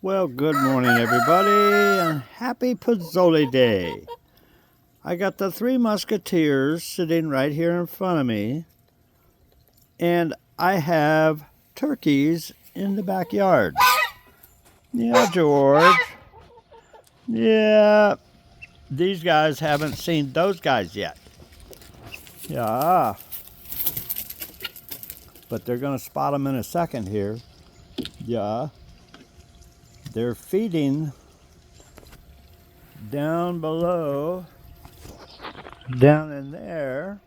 Well, good morning, everybody, and happy Pozzoli Day. I got the Three Musketeers sitting right here in front of me, and I have turkeys in the backyard. Yeah, George. Yeah, these guys haven't seen those guys yet. Yeah, but they're going to spot them in a second here. Yeah, they're feeding down below. Down in there,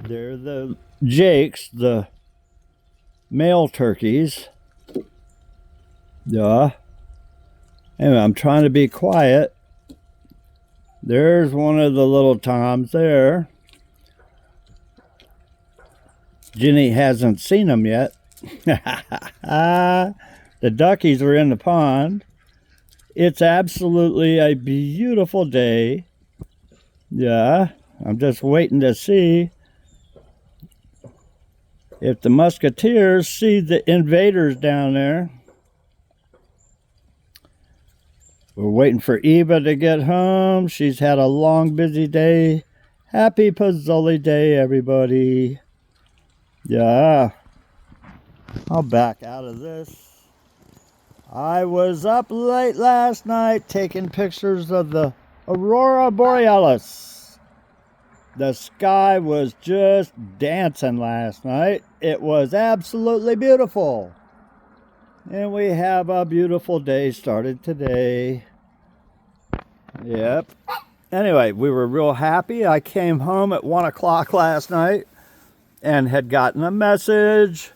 they're the jakes, the male turkeys. Yeah. Anyway, I'm trying to be quiet. There's one of the little toms there. Jenny hasn't seen them yet. The duckies are in the pond. It's absolutely a beautiful day. Yeah, I'm just waiting to see if the musketeers see the invaders down there. We're waiting for Eva to get home. She's had a long, busy day. Happy Pozzoli Day, everybody. Yeah, I'll back out of this. I was up late last night taking pictures of the Aurora Borealis. The sky was just dancing last night. It was absolutely beautiful. And we have a beautiful day started today. Yep. Anyway, we were real happy. I came home at 1 o'clock last night and had gotten a message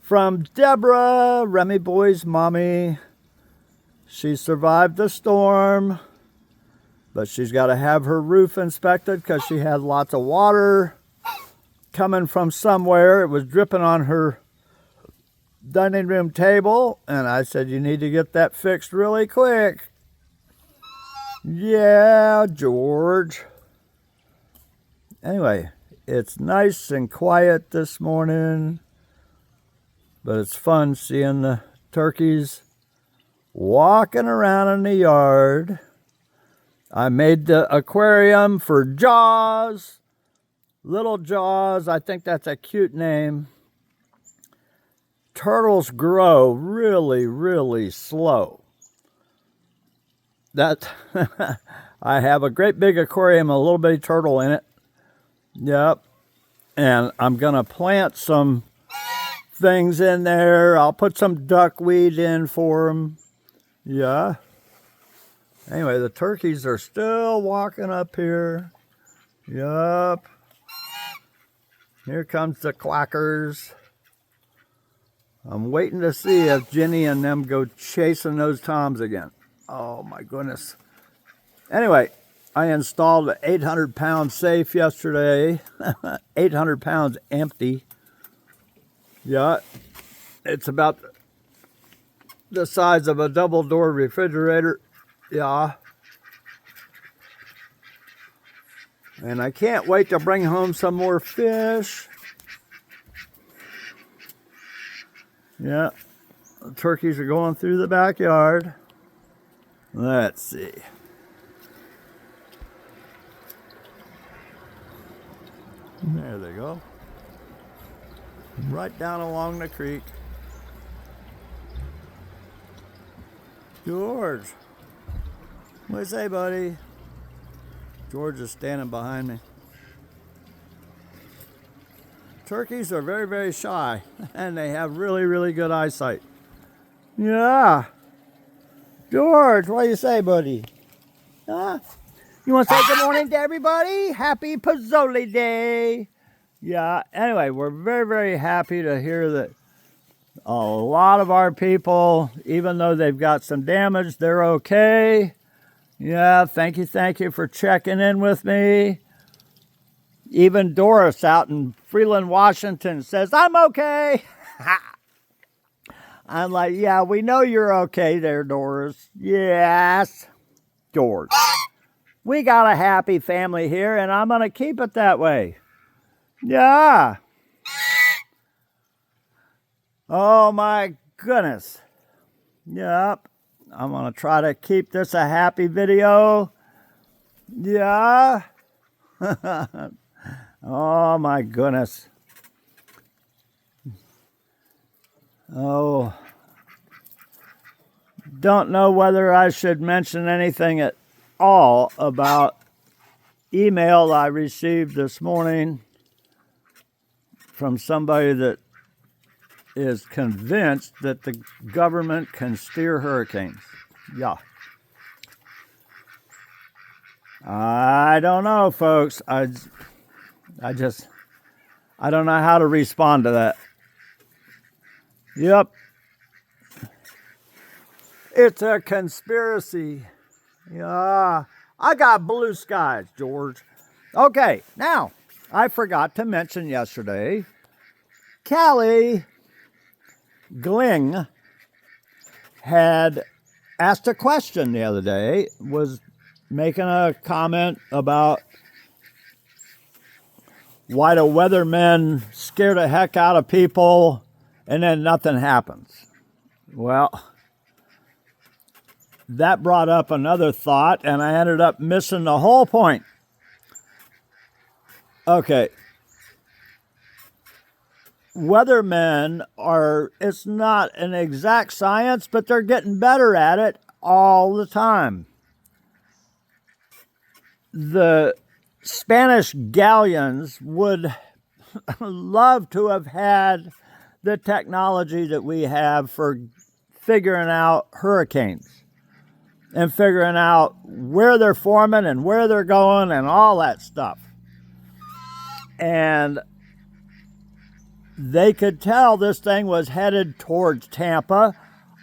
from Deborah, Remy Boy's mommy. She survived the storm, but she's got to have her roof inspected because she had lots of water coming from somewhere. It was dripping on her dining room table, and I said, you need to get that fixed really quick. Yeah, George. Anyway, it's nice and quiet this morning, but it's fun seeing the turkeys walking around in the yard. I made the aquarium for Jaws, Little Jaws. I think that's a cute name. Turtles grow really, really slow. That I have a great big aquarium, a little bitty turtle in it. Yep. And I'm going to plant some things in there. I'll put some duckweed in for them. Yeah. Anyway, the turkeys are still walking up here. Yup. Here comes the quackers. I'm waiting to see if Jenny and them go chasing those toms again. Oh my goodness. Anyway, I installed an 800-pound safe yesterday. 800 pounds empty. Yeah, it's about the size of a double-door refrigerator. Yeah. And I can't wait to bring home some more fish. Yeah, the turkeys are going through the backyard. Let's see. There they go. Right down along the creek. George, what do you say, buddy? George is standing behind me. Turkeys are very, very shy, and they have really, really good eyesight. Yeah. George, what do you say, buddy? Huh? You want to say good morning to everybody? Happy Pozzoli Day. Yeah, anyway, we're very, very happy to hear that a lot of our people, even though they've got some damage, they're okay. Yeah, thank you for checking in with me. Even Doris out in Freeland, Washington says, I'm okay. I'm like, yeah, we know you're okay there, Doris. Yes, George. We got a happy family here, and I'm going to keep it that way. Yeah. Oh, my goodness. Yep. I'm going to try to keep this a happy video. Yeah. Oh, my goodness. Oh. Don't know whether I should mention anything at all about email I received this morning from somebody that is convinced that the government can steer hurricanes. Yeah. I don't know, folks. I don't know how to respond to that. Yep. It's a conspiracy. Yeah. I got blue skies, George. Okay, now, I forgot to mention yesterday, Callie Gling had asked a question the other day, was making a comment about why the weathermen scare the heck out of people and then nothing happens. Well, that brought up another thought, and I ended up missing the whole point. Okay. Weathermen it's not an exact science, but they're getting better at it all the time. The Spanish galleons would love to have had the technology that we have for figuring out hurricanes and figuring out where they're forming and where they're going and all that stuff. And they could tell this thing was headed towards Tampa.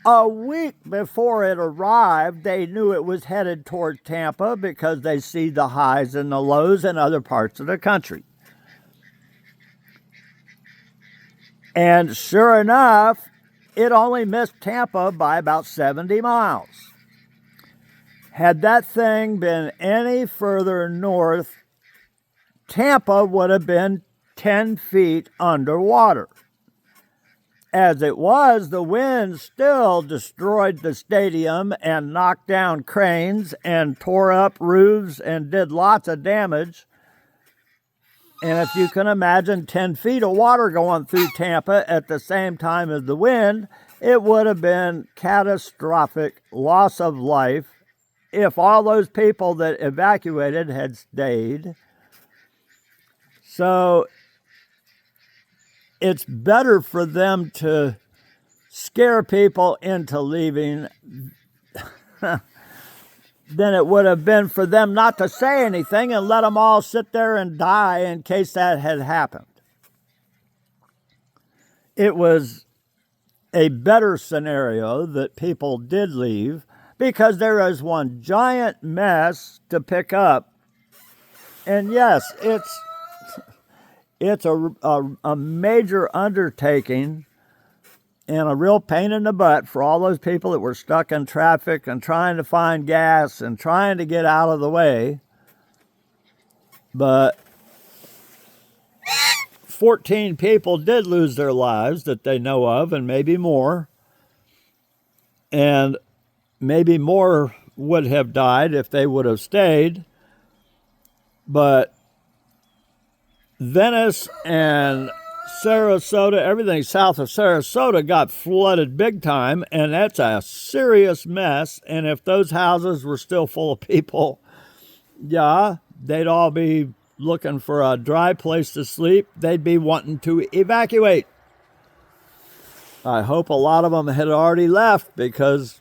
A week before it arrived, they knew it was headed towards Tampa because they see the highs and the lows in other parts of the country. And sure enough, it only missed Tampa by about 70 miles. Had that thing been any further north, Tampa would have been 10 feet underwater. As it was, the wind still destroyed the stadium and knocked down cranes and tore up roofs and did lots of damage. And if you can imagine 10 feet of water going through Tampa at the same time as the wind, it would have been catastrophic loss of life if all those people that evacuated had stayed. So it's better for them to scare people into leaving than it would have been for them not to say anything and let them all sit there and die in case that had happened. It was a better scenario that people did leave because there is one giant mess to pick up. And yes, it's a major undertaking and a real pain in the butt for all those people that were stuck in traffic and trying to find gas and trying to get out of the way. But 14 people did lose their lives that they know of, and maybe more. And maybe more would have died if they would have stayed. But Venice and Sarasota, everything south of Sarasota got flooded big time, and that's a serious mess. And if those houses were still full of people, yeah, they'd all be looking for a dry place to sleep. They'd be wanting to evacuate. I hope a lot of them had already left because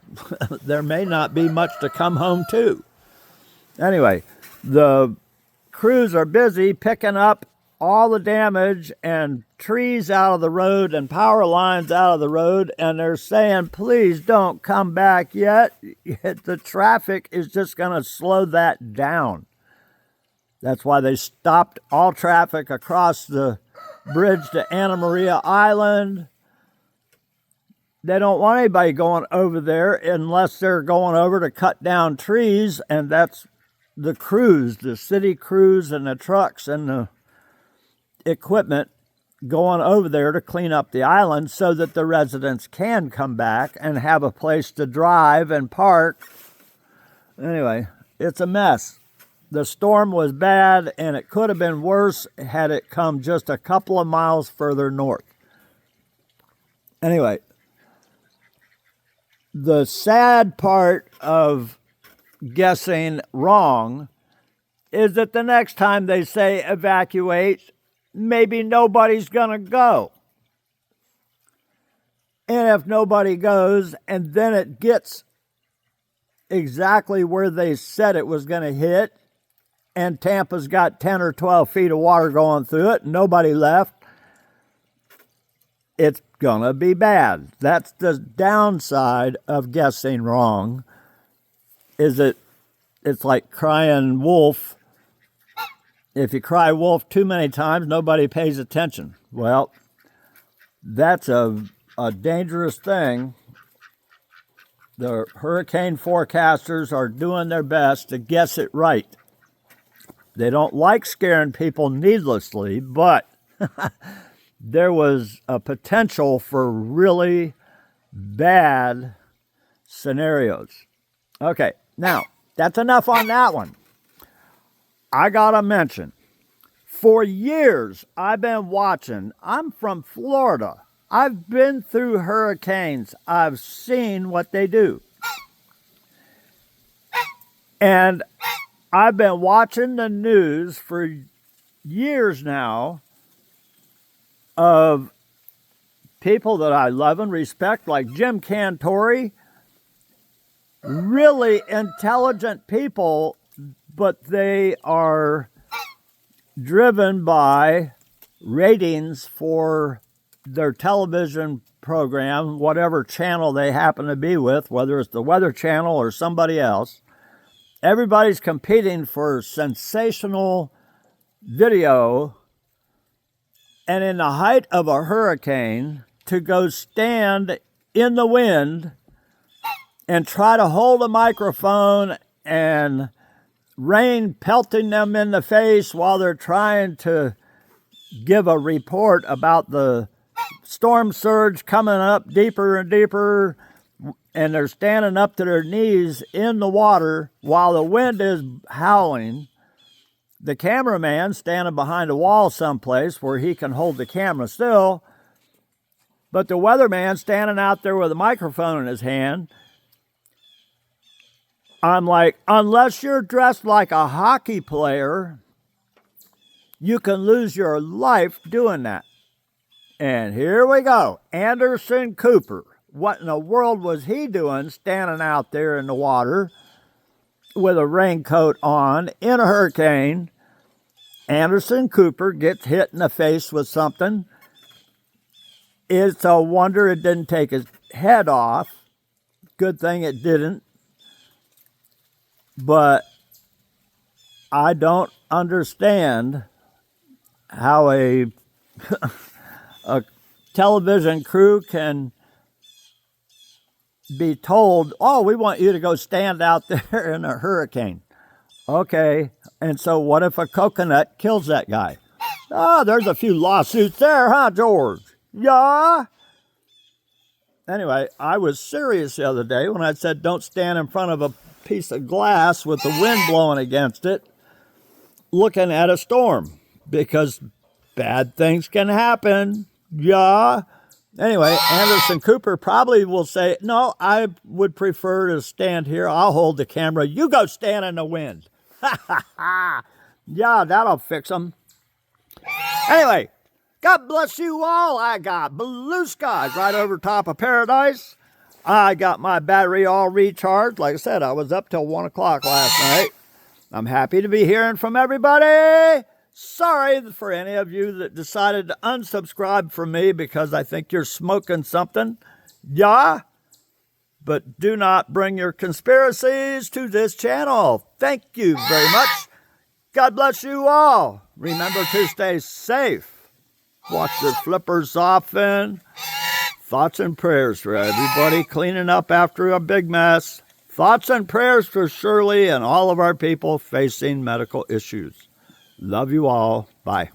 there may not be much to come home to. Anyway, the crews are busy picking up all the damage and trees out of the road and power lines out of the road, and they're saying, please don't come back yet. The traffic is just going to slow that down. That's why they stopped all traffic across the bridge to Anna Maria Island. They don't want anybody going over there unless they're going over to cut down trees, and that's the crews, the city crews and the trucks and the equipment going over there to clean up the island so that the residents can come back and have a place to drive and park. Anyway, it's a mess. The storm was bad, and it could have been worse had it come just a couple of miles further north. Anyway, the sad part of guessing wrong is that the next time they say evacuate, maybe nobody's going to go. And if nobody goes, and then it gets exactly where they said it was going to hit, and Tampa's got 10 or 12 feet of water going through it, and nobody left, it's going to be bad. That's the downside of guessing wrong, is that it's like crying wolf. If you cry wolf too many times, nobody pays attention. Well, that's a dangerous thing. The hurricane forecasters are doing their best to guess it right. They don't like scaring people needlessly, but there was a potential for really bad scenarios. Okay, now, that's enough on that one. I gotta mention, for years I've been watching. I'm from Florida. I've been through hurricanes. I've seen what they do. And I've been watching the news for years now of people that I love and respect, like Jim Cantori, really intelligent people, but they are driven by ratings for their television program, whatever channel they happen to be with, whether it's the Weather Channel or somebody else. Everybody's competing for sensational video, and in the height of a hurricane, to go stand in the wind and try to hold a microphone and rain pelting them in the face while they're trying to give a report about the storm surge coming up deeper and deeper, and they're standing up to their knees in the water while the wind is howling. The cameraman standing behind a wall someplace where he can hold the camera still, but the weatherman standing out there with a microphone in his hand. I'm like, unless you're dressed like a hockey player, you can lose your life doing that. And here we go. Anderson Cooper. What in the world was he doing standing out there in the water with a raincoat on in a hurricane? Anderson Cooper gets hit in the face with something. It's a wonder it didn't take his head off. Good thing it didn't. But I don't understand how a television crew can be told, oh, we want you to go stand out there in a hurricane. Okay, and so what if a coconut kills that guy? Oh, there's a few lawsuits there, huh, George? Yeah. Anyway, I was serious the other day when I said don't stand in front of a piece of glass with the wind blowing against it looking at a storm, because bad things can happen. Yeah. Anyway, Anderson Cooper probably will say, no, I would prefer to stand here. I'll hold the camera. You go stand in the wind. Yeah, that'll fix them. Anyway, God bless you all. I got blue skies right over top of paradise. I got my battery all recharged. Like I said, I was up till 1 o'clock last night. I'm happy to be hearing from everybody. Sorry for any of you that decided to unsubscribe from me because I think you're smoking something. Yeah, but do not bring your conspiracies to this channel. Thank you very much. God bless you all. Remember to stay safe. Watch your flippers often. Thoughts and prayers for everybody cleaning up after a big mess. Thoughts and prayers for Shirley and all of our people facing medical issues. Love you all. Bye.